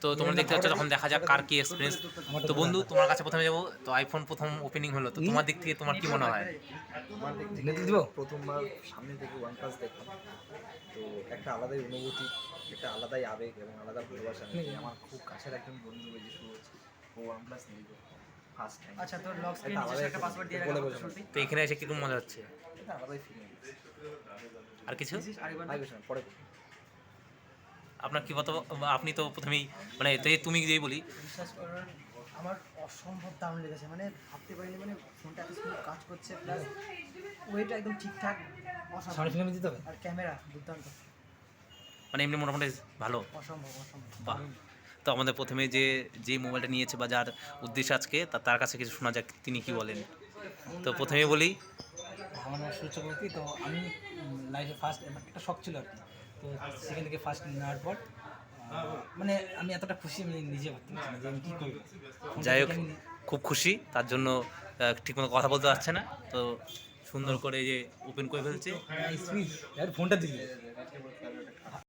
তো তোমরা দেখতে পাচ্ছ, তখন দেখা যাক কার কি এক্সপিরিয়েন্স। তো বন্ধু, তোমার কাছে প্রথমে যাবো। তো আইফোন প্রথম ওপেনিং হলো, তো তোমার দিক থেকে তোমার কি মনে হয়? আমার দিক থেকে নেতৃত্ব দিব? প্রথমবার সামনে থেকে OnePlus দেখলাম, তো একটা আলাদাই অনুভূতি, একটা আলাদাই আবেগ এবং আলাদা ভালোবাসা নিয়ে আমার খুব কাছের একজন বন্ধু ওই যে শুরু ও OnePlus নিল ফার্স্ট টাইম। আচ্ছা, তোর লক স্ক্রিন নিজস্ব একটা পাসওয়ার্ড দিয়ে বলে রাখা বোঝানো সত্যি। তো এখানে এসে কিরকম মজা হচ্ছে? এটা আলাদাই ফিলিং। আর কিছু আরেকবার আগে শোনো, পরে বলো। আপনার কি কথা? আপনি তো প্রথমেই মানে তুমি যেই বলি। বিশ্বাস করার আমার অসম্ভব দারুণ লেগেছে, মানে ভাবতে পারিনি, মানে ফোনটা এত স্মুথ কাজ করছে, প্লাস ওয়েটা একদম ঠিকঠাক, সাড়ে অসাধারণ। ফিল্মে দিতে হবে। আর ক্যামেরা দুর্দান্ত, মানে এমনি মোটামুটি ভালো। অসম্ভব অসম্ভব। বাহ। তো আমাদের প্রথমে যে মোবাইলটা নিয়েছে বা যার উদ্দেশ্য আজকে, তার কাছে কিছু শোনা যাক, তিনি কি বলেন। তো প্রথমে বলি, আমার নাম সূর্য চক্রবর্তী। তো আমি লাইফে ফার্স্ট একটা শখ ছিল আর কি। তো সেখান থেকে ফার্স্ট নেওয়ার পর মানে আমি এতটা খুশি আমি নিজে ভাবতে পারছি না যে আমি কী করবো। যাই হোক, খুব খুশি তার জন্য। ঠিকমতো কথা বলতে পারছে না, তো সুন্দর করে যে ওপেন করে ফেলছে। ফোনটা দিলি